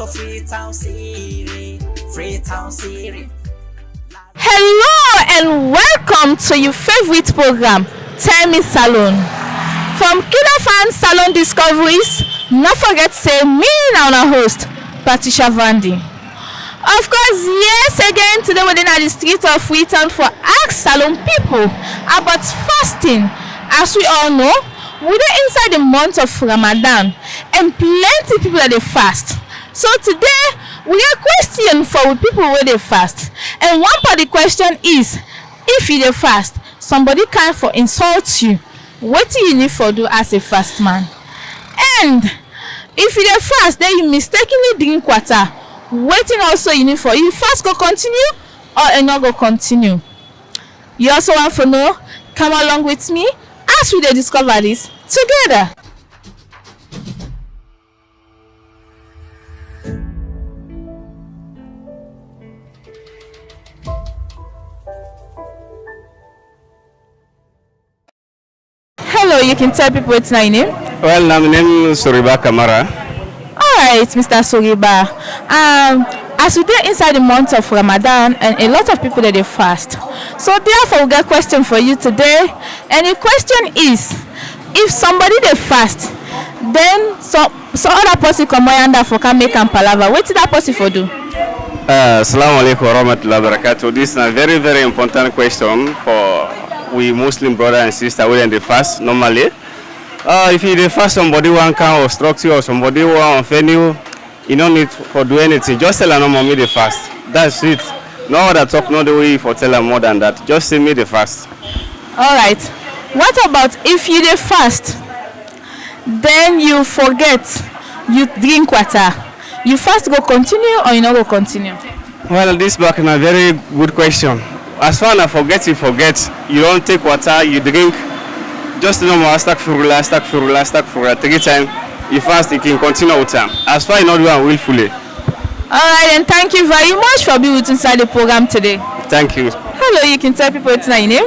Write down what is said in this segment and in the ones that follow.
to Freetown City, Freetown City. Hello and welcome to your favorite program, Mi Salone. From KID-AFAN Salone Discoveries, not forget to say me and our host, Patricia Vandy. Of course, yes, again, today we're in the streets of Freetown for ask Salone people about fasting. As we all know, we're inside the month of Ramadan and plenty people that they fast. So today, we have a question for people where they fast. And one part of the question is, if you dey fast, somebody can for insult you, what do you need for do as a fast man? And if you dey fast, then you mistakenly drink water, waiting also you need for you fast go continue or it not go continue. You also want to know, come along with me as we dey discover this together. Hello, you can tell people what's your name. Well, my name is Soriba Kamara. Alright, Mr. Soriba. As we are inside the month of Ramadan and a lot of people that they fast. So therefore we got a question for you today. And the question is, if somebody they fast, then so other person come under for can make and palava. What did that person for do? Assalamu alaikum wa rahmatullahi wa barakatuh. This is a very, very important question for we Muslim brother and sister when they fast normally. If you fast, somebody one can obstruct you or somebody want offend you, you don't need for do anything. Just tell them mommy they fast. That's it. No other talk, no the way for tell them more than that. Just say me they fast. Alright. What about if you they fast, then you forget, you drink water? You fast go continue or you not go continue? Well, this back is a very good question. As far as I forget, you forget. You don't take water, you drink. Just normal, stack for 3 times. You fast, you can continue with time. As far as you not doing willfully. Alright, and thank you very much for being with inside the program today. Thank you. Hello, you can tell people what's your name.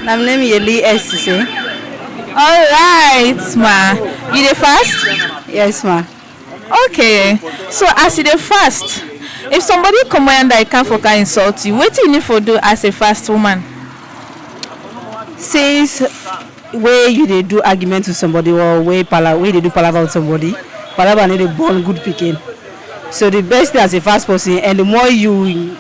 My name is Yeli S. Alright, ma. You dey fast? Yes, ma. Okay. So as you dey fast, if somebody come and I can't for can insult you, what do you need for do as a fast woman? Since where you dey do argument with somebody or where they do palaver with somebody, palaver need a born good picking. So the best thing as a fast person, and the more you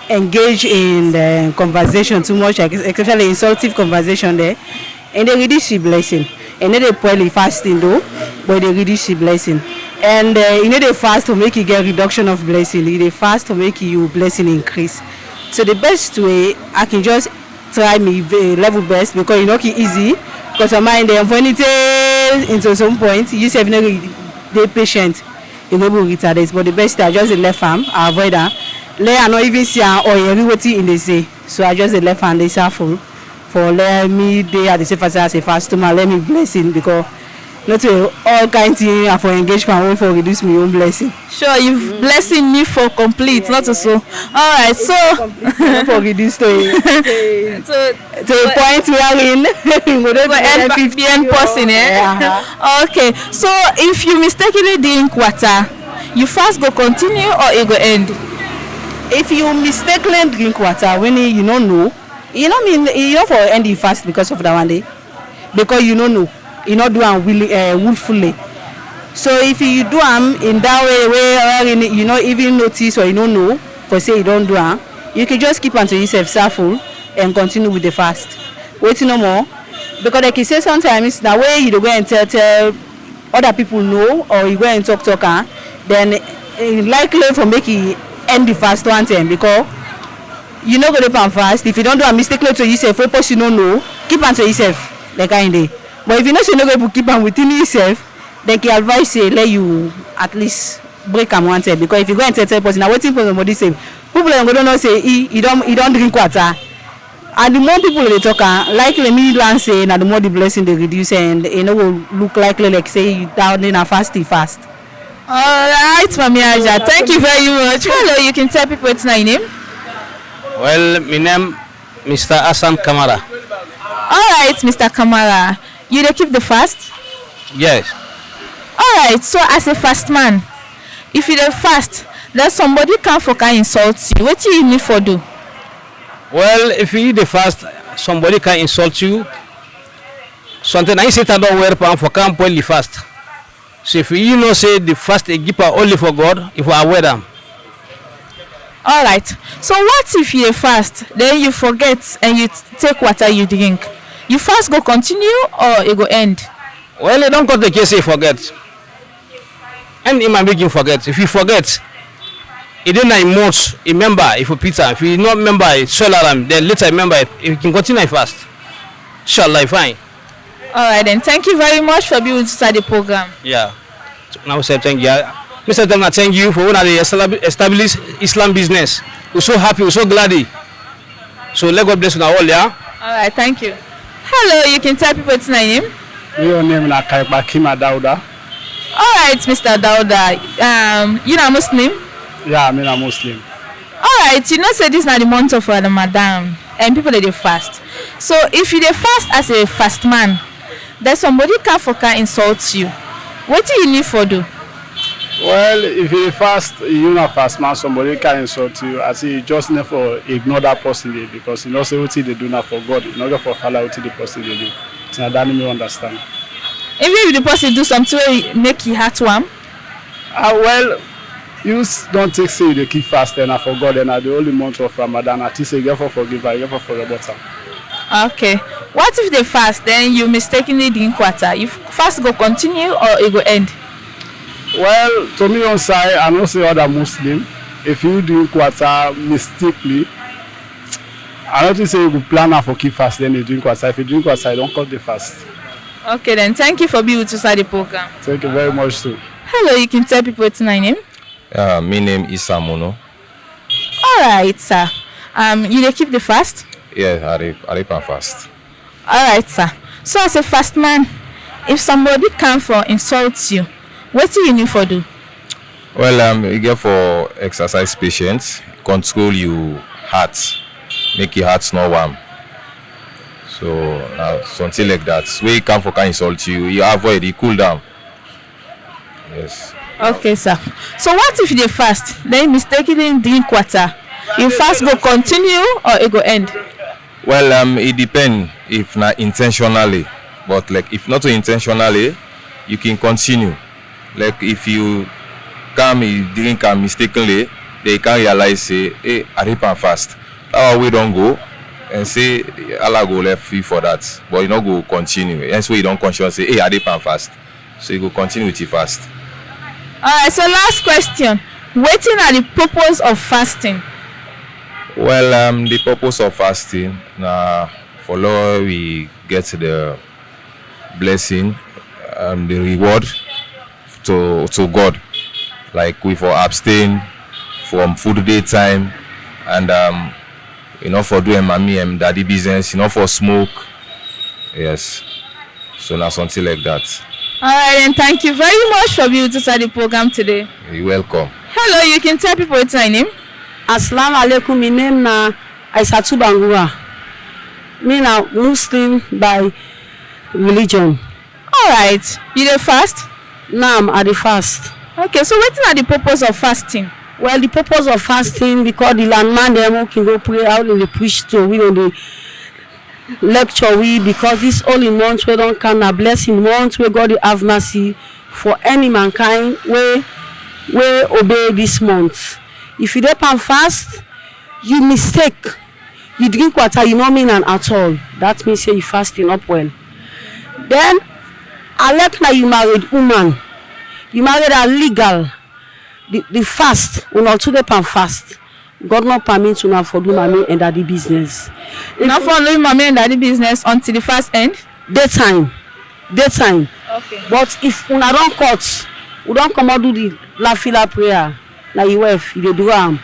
engage in the conversation too much, especially insultive conversation there, and they reduce your blessing. And then they probably fasting though, but they reduce your blessing. And you know they fast to make you get reduction of blessing. They fast to make you blessing increase. So the best way I can just try me level best because you know it's easy. Because your mind when it into some point you say they patient, you will be retarded. But the best I just left arm, I avoid that. I not even see or everything in the say. So I just left hand they full for let me they at the safe as a fast to my let me blessing because not all kinds of for engagement for reduce my own blessing. Sure, you've blessing me for complete, not so. Alright, so for reduce to the point we are in the end person, eh? Yeah. Okay, so if you mistakenly drink water, you fast go continue or it go end? If you mistakenly drink water when you don't know, you know for end you fast because of that one day, because you don't know. You not do them willfully. So if you do them in that way you not even notice or you don't know, for say you don't do them, you can just keep until yourself full and continue with the fast. Waiting no more. Because like you say sometimes the way you go and tell other people know or you go and talk then likely for make you end the fast one time because you not go to fast. If you don't do a mistake to yourself, first you don't know, keep until yourself like kind of. But if you know you're not going to keep them within yourself, then can advise say let you at least break them one time because if you go and tell person now waiting for somebody say people are going to say you don't drink water, and the more people they talk likely me do say now the more the blessing they reduce and you know will look likely like say you down in a fast. Alright, Mami Aja, thank you very much. Hello, you can tell people what's your name. Well, my name Mr. Hassan Kamara. Alright, Mr. Kamara. You dey keep the fast? Yes. Alright, so as a fast man, if you dey fast, then somebody come for can insult you. What you need for do? Well, if you eat the fast, somebody can insult you. Something I say that don't wear pan for can't spoil the fast. So if you know say the fast a giver only for God, if I wear them. All right. So what if you dey fast, then you forget and you take water you drink? You fast go continue or it go end? Well, you don't got the case you forget. And it might make you forget. If you forget, it then I must remember if you Peter. If you not remember it, then later remember it. If you can continue fast. Inshallah, fine. All right then. Thank you very much for being with us at the program. Yeah. Now say thank you. Mr. Temna, thank you for one of the established Islam business. We're so happy, we're so glad. So let God bless you all, yeah? All right, thank you. Hello, you can tell people it's my name. Your name is Kima Dauda. All right, Mr. Dauda. You know Muslim? Yeah, I'm a Muslim. All right, you know say this is not the month of Ramadan and people they fast. So if you dey fast as a fast man, then somebody can insult you. What do you need for do? Well, if you fast, you're not fast man, somebody can insult you. I say you just never ignore that person because you know say what they do not for God, not for follow what the person they do. So that me understand. Even if the person do something where make you heart warm? Well, you don't take say they keep fast and I forgot and the only month of Ramadan. I think say you for forgive, you for forget. Okay. What if they fast, then you mistakenly drink water? If fast go continue or it go end? Well, to me on side, I know say other Muslim. If you drink water mistakenly, I don't think say you plan for keep fast, then you drink water. If you drink water, you don't cut the fast. Okay then, thank you for being with us at the program. Thank you very much too. Hello, you can tell people what's my name? My name is Samuno. All right, sir. You dey keep the fast? Yeah, I reap and fast. All right, sir. So as a fast man, if somebody come for insult you, what do you need for do? Well, you get for exercise patience, control your heart, make your heart not warm. So something like that. When you come for can insult you, you avoid it, cool down. Yes. Okay, sir. So what if they fast, then mistakenly drink water? You fast go continue or it go end? Well, it depends if not intentionally, but like if not intentionally, you can continue. Like if you come you drink and mistakenly, they can realize say, hey, I reap and fast. That way we don't go and say Allah go left you for that, but you not go continue. And so you don't conscious say, hey, I reap and fast. So you go continue with your fast. All right. So last question: waiting are the purpose of fasting? Well, the purpose of fasting now for Lord we get the blessing and the reward to God. Like we for abstain from food daytime and for doing mommy and daddy business, for smoke. Yes. So now something like that. All right, and thank you very much for being with us at the program today. You're welcome. Hello, you can tell people what's my name. Assalamu alaikum. My name na Aisatu Bangura. Me na Muslim by religion. All right. You dey fast? Now I dey fast. Okay, so what are the purpose of fasting? Well, the purpose of fasting because the landman them can go pray out in the preach to we on the lecture we because this only month we don't can a blessing month we God have mercy for any mankind we obey this month. If you dey pan fast, you mistake, you drink water, you no mean and at all. That means say you fasting up well. Then, I like now you married woman, you married a legal. The fast, when all to dey pan fast, God not permit to now for do mommy and daddy business. Not for doing mommy and daddy business until the fast end? Daytime. Okay. But if una don't cut, we don't come out do the la fila prayer. Now you wife, you do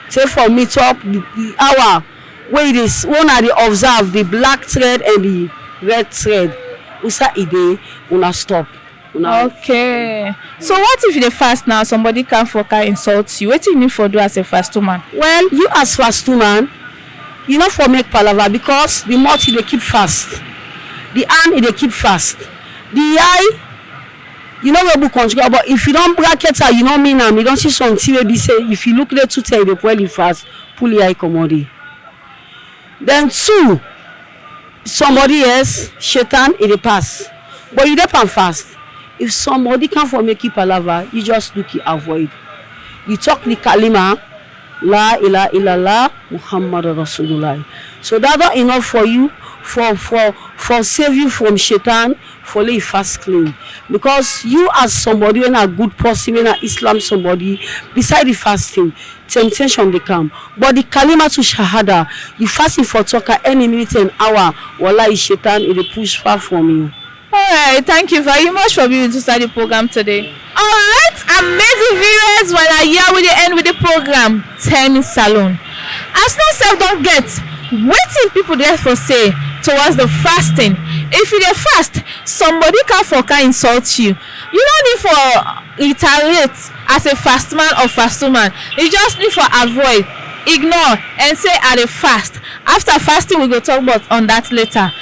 say for meet up the hour where it is one of the observe the black thread and the red thread. Usa ide, una stop. Okay. So what if you fast now, somebody come for can insult you? What do you need for do as a fast woman? Well, you as fast woman, you not for make palaver because the mouth they keep fast, the hand they keep fast, the eye you know we book control, but if you don't bracket her, you know mean am, you don't see something wey be say if you look there to tell you the fast, pull your eye commodity. Then 2, somebody else, Shaitan, it pass. But you depend fast. If somebody come for make you palava, you just look, you avoid. You talk the kalima, La ilaha illallah, Muhammad Rasulullah. So that's not enough for you, for save you from Shaitan, for lay fast clean. Because you as somebody, when a good person, when a Islam somebody, beside the fasting, temptation they come. But the kalima to shahada, you fasting for talker any minute and hour, wallahi Shaitan, it will push far from you. Alright, thank you very much for being to start the program today. Alright, amazing viewers, when I hear with the end with the program, tell me Salone. As no self don't get, waiting people there for say towards the fasting. If you dey fast, somebody can insult you. You don't need for retaliate as a fast man or fast woman. You just need for avoid, ignore, and say at a fast. After fasting, we go talk about on that later.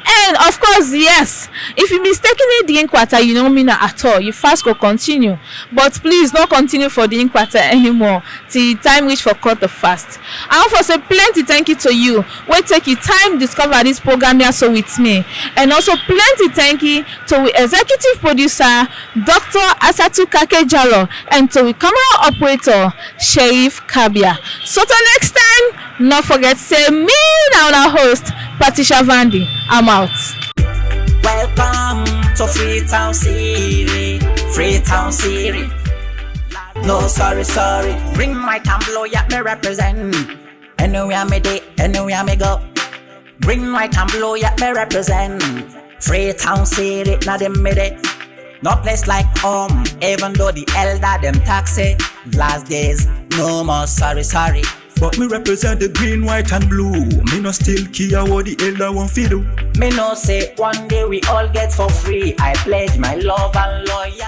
And of course, yes, if you mistakenly drink water, you don't mean at all. You fast go continue, but please don't continue for drink water anymore till time reach for cut the fast. I want to say plenty thank you to you. We take your time discover this program here so with me, and also plenty thank you to the executive producer Dr. Asatu Kakejalo and to the camera operator Sharif Kabia. So till next time, not forget say me now our host Patricia Vandy. I'm out. Welcome to Freetown City, Freetown City. No, sorry. Bring my tableau, yeah, me represent. Anywhere me day, anywhere me go. Bring my tableau, yeah, me represent. Freetown City, now them me day. No place like home, even though the elder them taxi. Last days, no more sorry. But me represent the green, white and blue. Me no still care what the elder won't feel. Me no say one day we all get for free. I pledge my love and loyalty.